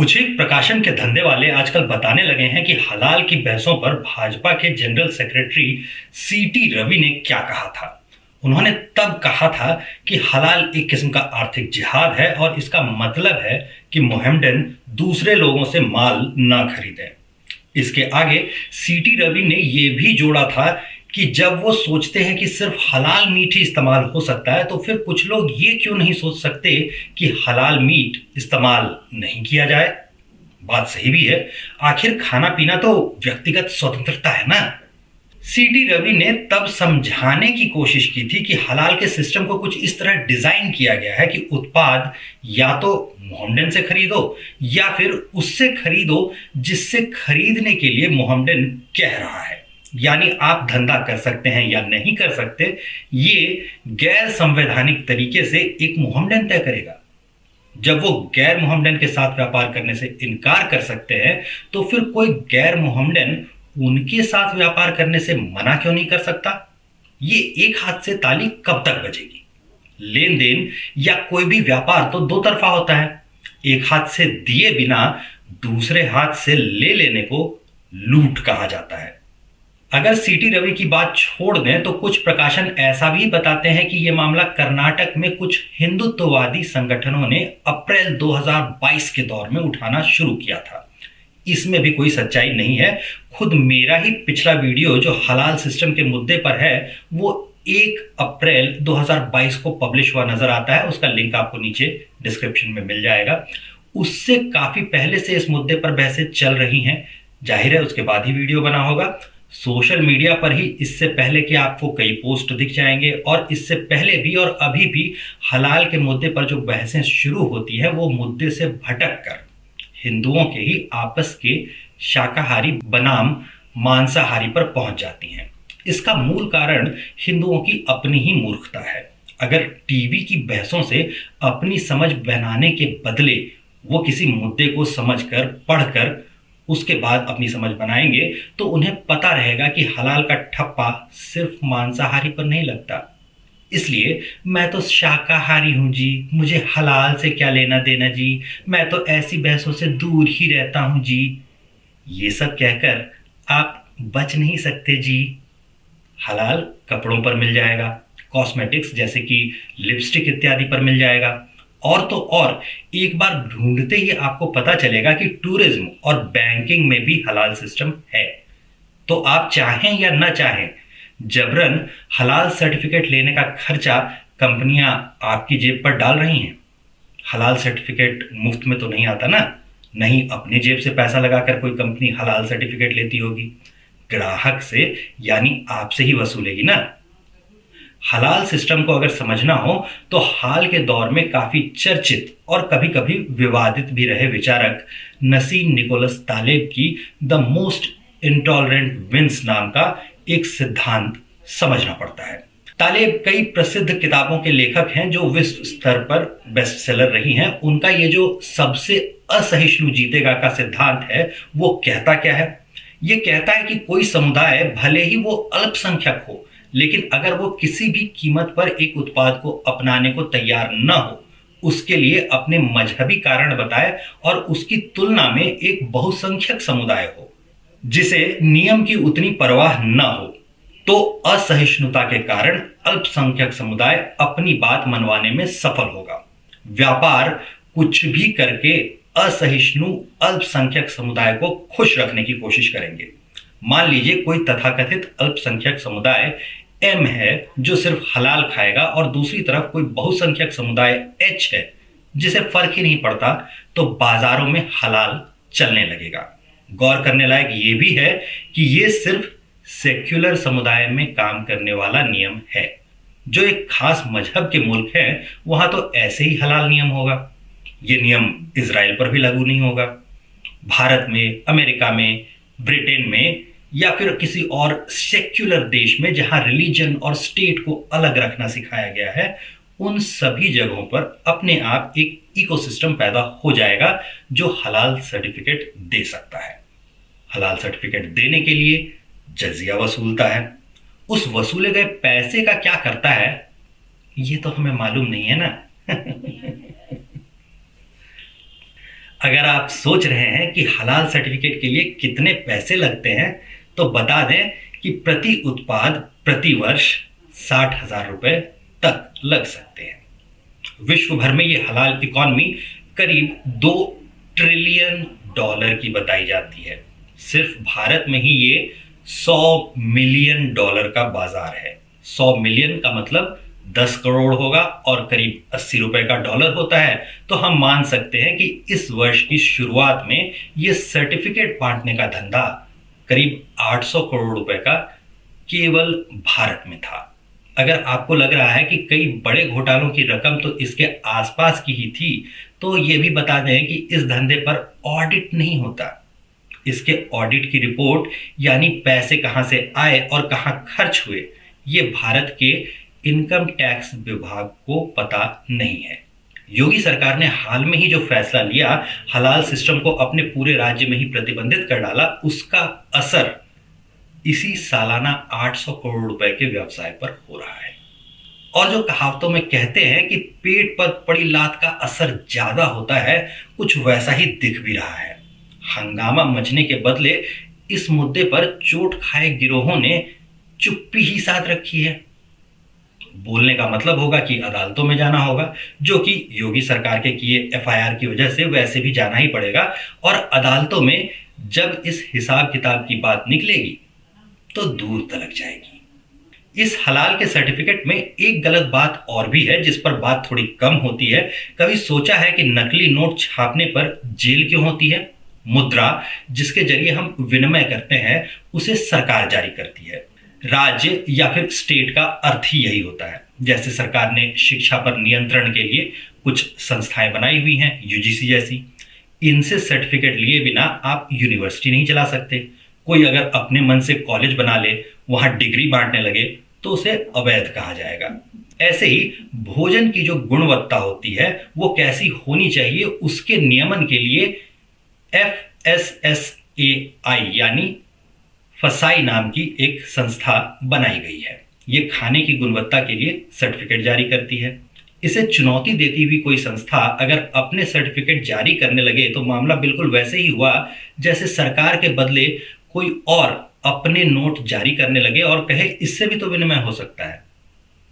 कुछ एक प्रकाशन के धंधे वाले आजकल बताने लगे हैं कि हलाल की बहसों पर भाजपा के जनरल सेक्रेटरी सीटी रवि ने क्या कहा था। उन्होंने तब कहा था कि हलाल एक किस्म का आर्थिक जिहाद है और इसका मतलब है कि मोहम्मडन दूसरे लोगों से माल ना खरीदें। इसके आगे सीटी रवि ने यह भी जोड़ा था कि जब वो सोचते हैं कि सिर्फ हलाल मीट ही इस्तेमाल हो सकता है तो फिर कुछ लोग ये क्यों नहीं सोच सकते कि हलाल मीट इस्तेमाल नहीं किया जाए। बात सही भी है, आखिर खाना पीना तो व्यक्तिगत स्वतंत्रता है ना। सीटी रवि ने तब समझाने की कोशिश की थी कि हलाल के सिस्टम को कुछ इस तरह डिजाइन किया गया है कि उत्पाद या तो मोहम्मडन से खरीदो या फिर उससे खरीदो जिससे खरीदने के लिए मोहम्मडन कह रहा है। यानी आप धंधा कर सकते हैं या नहीं कर सकते, ये गैर संवैधानिक तरीके से एक मोहम्मडन तय करेगा। जब वो गैर मोहम्मडन के साथ व्यापार करने से इनकार कर सकते हैं तो फिर कोई गैर मोहम्मडन उनके साथ व्यापार करने से मना क्यों नहीं कर सकता। ये एक हाथ से ताली कब तक बजेगी। लेन देन या कोई भी व्यापार तो दो तरफा होता है। एक हाथ से दिए बिना दूसरे हाथ से ले लेने को लूट कहा जाता है। अगर सीटी रवि की बात छोड़ दें तो कुछ प्रकाशन ऐसा भी बताते हैं कि यह मामला कर्नाटक में कुछ हिंदुत्ववादी संगठनों ने अप्रैल 2022 के दौर में उठाना शुरू किया था। इसमें भी कोई सच्चाई नहीं है। खुद मेरा ही पिछला वीडियो जो हलाल सिस्टम के मुद्दे पर है वो 1 अप्रैल 2022 को पब्लिश हुआ नजर आता है। उसका लिंक आपको नीचे डिस्क्रिप्शन में मिल जाएगा। उससे काफी पहले से इस मुद्दे पर बहसें चल रही हैं। जाहिर है उसके बाद ही वीडियो बना होगा। सोशल मीडिया पर ही इससे पहले कि आपको कई पोस्ट दिख जाएंगे और इससे पहले भी और अभी भी हलाल के मुद्दे पर जो बहसें शुरू होती है वो मुद्दे से भटक कर हिंदुओं के ही आपस के शाकाहारी बनाम मांसाहारी पर पहुंच जाती हैं। इसका मूल कारण हिंदुओं की अपनी ही मूर्खता है। अगर टीवी की बहसों से अपनी समझ बनाने के बदले वो किसी मुद्दे को समझकर पढ़कर उसके बाद अपनी समझ बनाएंगे तो उन्हें पता रहेगा कि हलाल का ठप्पा सिर्फ मांसाहारी पर नहीं लगता। इसलिए मैं तो शाकाहारी हूं जी, मुझे हलाल से क्या लेना देना जी, मैं तो ऐसी बहसों से दूर ही रहता हूं जी, ये सब कहकर आप बच नहीं सकते जी। हलाल कपड़ों पर मिल जाएगा, कॉस्मेटिक्स जैसे कि लिपस्टिक इत्यादि पर मिल जाएगा। और तो और एक बार ढूंढते ही आपको पता चलेगा कि टूरिज्म और बैंकिंग में भी हलाल सिस्टम है। तो आप चाहें या ना चाहें जबरन हलाल सर्टिफिकेट लेने का खर्चा कंपनियां आपकी जेब पर डाल रही हैं। हलाल सर्टिफिकेट मुफ्त में तो नहीं आता ना, नहीं अपने जेब से पैसा लगाकर कोई कंपनी हलाल सर्टिफिकेट लेती होगी, ग्राहक से यानी आपसे ही वसूलेगी ना। हलाल सिस्टम को अगर समझना हो तो हाल के दौर में काफी चर्चित और कभी कभी विवादित भी रहे विचारक नसीम निकोलस तालेब की द मोस्ट इंटॉलरेंट विंस नाम का एक सिद्धांत समझना पड़ता है। तालेब कई प्रसिद्ध किताबों के लेखक हैं जो विश्व स्तर पर बेस्ट सेलर रही हैं। उनका ये जो सबसे असहिष्णु जीतेगा का सिद्धांत है वो कहता क्या है। ये कहता है कि कोई समुदाय भले ही वो अल्पसंख्यक हो लेकिन अगर वो किसी भी कीमत पर एक उत्पाद को अपनाने को तैयार न हो, उसके लिए अपने मजहबी कारण बताए और उसकी तुलना में एक बहुसंख्यक समुदाय हो जिसे नियम की उतनी परवाह न हो, तो असहिष्णुता के कारण अल्पसंख्यक समुदाय अपनी बात मनवाने में सफल होगा। व्यापार कुछ भी करके असहिष्णु अल्पसंख्यक समुदाय को खुश रखने की कोशिश करेंगे। मान लीजिए कोई तथाकथित अल्पसंख्यक समुदाय एम है जो सिर्फ हलाल खाएगा और दूसरी तरफ कोई बहुसंख्यक समुदाय एच है जिसे फर्क ही नहीं पड़ता, तो बाजारों में हलाल चलने लगेगा। गौर करने लायक ये भी है कि ये सिर्फ सेक्युलर समुदाय में काम करने वाला नियम है। जो एक खास मजहब के मुल्क है वहां तो ऐसे ही हलाल नियम होगा। ये नियम इजराइल पर भी लागू नहीं होगा। भारत में, अमेरिका में, ब्रिटेन में या फिर किसी और सेक्युलर देश में जहां रिलीजन और स्टेट को अलग रखना सिखाया गया है, उन सभी जगहों पर अपने आप एक इकोसिस्टम पैदा हो जाएगा जो हलाल सर्टिफिकेट दे सकता है। हलाल सर्टिफिकेट देने के लिए जजिया वसूलता है। उस वसूले गए पैसे का क्या करता है ये तो हमें मालूम नहीं है ना। अगर आप सोच रहे हैं कि हलाल सर्टिफिकेट के लिए कितने पैसे लगते हैं, तो बता दें कि प्रति उत्पाद प्रति वर्ष 60,000 रुपए तक लग सकते हैं। विश्व भर में ये हलाल इकॉनमी करीब $2 ट्रिलियन की बताई जाती है। सिर्फ भारत में ही ये $100 मिलियन का बाजार है। 100 मिलियन का मतलब 10 करोड़ होगा और करीब 80 रुपए का डॉलर होता है। तो हम मान सकते हैं कि इस वर्ष की शुरुआत में ये सर्टिफिकेट बांटने का धंधा करीब 800 करोड़ रुपए का केवल भारत में था। अगर आपको लग रहा है कि कई बड़े घोटालों की रकम तो इसके आसपास की ही थी, तो ये भी बता दें कि इस धंधे पर ऑडिट नहीं होता। इसके ऑडिट की रिपोर्ट यानी पैसे कहां से आए और कहां खर्च हुए, ये भारत के इनकम टैक्स विभाग को पता नहीं है। योगी सरकार ने हाल में ही जो फैसला लिया, हलाल सिस्टम को अपने पूरे राज्य में ही प्रतिबंधित कर डाला, उसका असर इसी सालाना 800 करोड़ रुपए के व्यवसाय पर हो रहा है। और जो कहावतों में कहते हैं कि पेट पर पड़ी लात का असर ज्यादा होता है, कुछ वैसा ही दिख भी रहा है। हंगामा मचने के बदले इस मुद्दे पर चोट खाए गिरोहों ने चुप्पी ही साध रखी है। बोलने का मतलब होगा कि अदालतों में जाना होगा, जो कि योगी सरकार के किए एफआईआर की वजह से वैसे भी जाना ही पड़ेगा। और अदालतों में जब इस हिसाब किताब की बात निकलेगी तो दूर तलक जाएगी। इस हलाल के सर्टिफिकेट में एक गलत बात और भी है, जिस पर बात थोड़ी कम होती है। कभी सोचा है कि नकली नोट छापने पर जेल क्यों होती है? मुद्रा जिसके जरिए हम विनिमय करते हैं, उसे सरकार जारी करती है। राज्य या फिर स्टेट का अर्थ ही यही होता है। जैसे सरकार ने शिक्षा पर नियंत्रण के लिए कुछ संस्थाएं बनाई हुई हैं, यूजीसी जैसी। इनसे सर्टिफिकेट लिए बिना आप यूनिवर्सिटी नहीं चला सकते। कोई अगर अपने मन से कॉलेज बना ले, वहां डिग्री बांटने लगे, तो उसे अवैध कहा जाएगा। ऐसे ही भोजन की जो गुणवत्ता होती है वो कैसी होनी चाहिए, उसके नियमन के लिए FSSAI यानी फसाई नाम की एक संस्था बनाई गई है। ये खाने की गुणवत्ता के लिए सर्टिफिकेट जारी करती है। इसे चुनौती देती हुई कोई संस्था अगर अपने सर्टिफिकेट जारी करने लगे तो मामला बिल्कुल वैसे ही हुआ जैसे सरकार के बदले कोई और अपने नोट जारी करने लगे और कहे इससे भी तो विनिमय हो सकता है।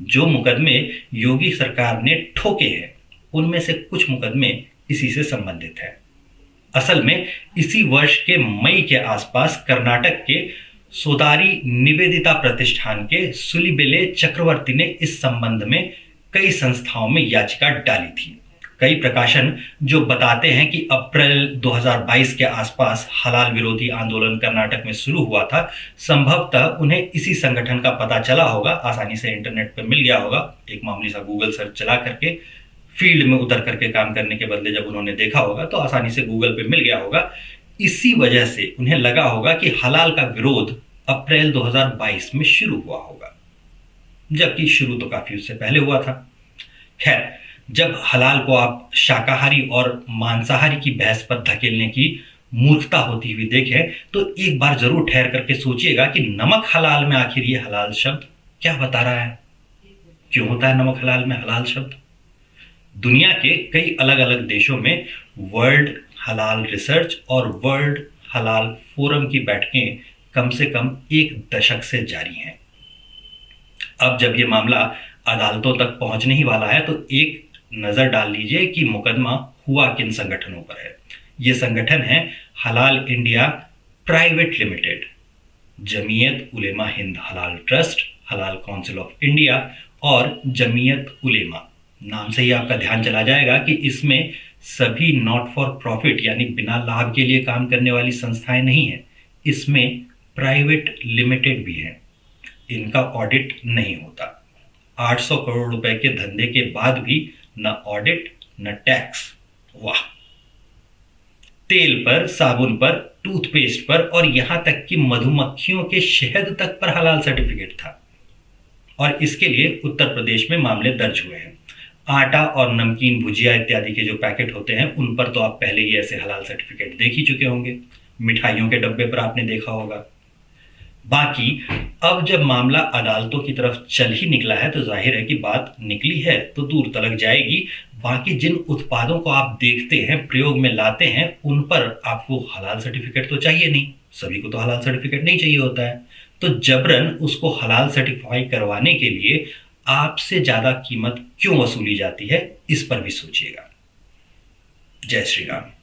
जो मुकदमे योगी सरकार ने ठोके हैं, उनमें से कुछ मुकदमे इसी से संबंधित है। असल में इसी वर्ष के मई के आसपास कर्नाटक के सोदारी निवेदिता प्रतिष्ठान के सुलिबेले चक्रवर्ती ने इस संबंध में कई संस्थाओं में याचिका डाली थी। कई प्रकाशन जो बताते हैं कि अप्रैल 2022 के आसपास हलाल विरोधी आंदोलन कर्नाटक में शुरू हुआ था। संभवतः उन्हें इसी संगठन का पता चला होगा, आसानी से इंटरनेट पर मिल गया होगा। एक मामूली सा गूगल सर्च चला करके, फील्ड में उतर करके काम करने के बदले जब उन्होंने देखा होगा तो आसानी से गूगल पे मिल गया होगा। इसी वजह से उन्हें लगा होगा कि हलाल का विरोध अप्रैल 2022 में शुरू हुआ होगा, जबकि शुरू तो काफी उससे पहले हुआ था। खैर, जब हलाल को आप शाकाहारी और मांसाहारी की बहस पर धकेलने की मूर्खता होती हुई देखें तो एक बार जरूर ठहर करके सोचिएगा कि नमक हलाल में आखिर ये हलाल शब्द क्या बता रहा है। क्यों होता है नमक हलाल में हलाल शब्द? दुनिया के कई अलग अलग देशों में वर्ल्ड हलाल रिसर्च और वर्ल्ड हलाल फोरम की बैठकें कम से कम 1 दशक से जारी हैं। अब जब ये मामला अदालतों तक पहुंचने ही वाला है तो एक नजर डाल लीजिए कि मुकदमा हुआ किन संगठनों पर है। ये संगठन है हलाल India private limited, Jamiat Ulema Hind हलाल ट्रस्ट, हलाल काउंसिल ऑफ इंडिया और जमीयत उलेमा। नाम से ही आपका ध्यान चला जाएगा कि इसमें सभी नॉट फॉर प्रॉफिट यानी बिना लाभ के लिए काम करने वाली संस्थाएं नहीं हैं। इसमें प्राइवेट लिमिटेड भी हैं। इनका ऑडिट नहीं होता। 800 करोड़ रुपए के धंधे के बाद भी न ऑडिट न टैक्स। वाह! तेल पर, साबुन पर, टूथपेस्ट पर और यहां तक कि मधुमक्खियों के शहद तक पर हलाल सर्टिफिकेट था। और इसके लिए उत्तर प्रदेश में मामले दर्ज हुए हैं। आटा और नमकीन, भुजिया इत्यादि के जो पैकेट होते हैं उन पर तो आप पहले ही ऐसे हलाल सर्टिफिकेट देख ही चुके होंगे। मिठाइयों के डब्बे पर आपने देखा होगा। बाकी अब जब मामला अदालतों की तरफ चल ही निकला है तो जाहिर है कि बात निकली है तो दूर तलक जाएगी। बाकी जिन उत्पादों को आप देखते हैं, प्रयोग में लाते हैं, उन पर आपको हलाल सर्टिफिकेट तो चाहिए नहीं। सभी को तो हलाल सर्टिफिकेट नहीं चाहिए होता है। तो जबरन उसको हलाल सर्टिफाई करवाने के लिए आपसे ज्यादा कीमत क्यों वसूली जाती है, इस पर भी सोचिएगा। जय श्री राम।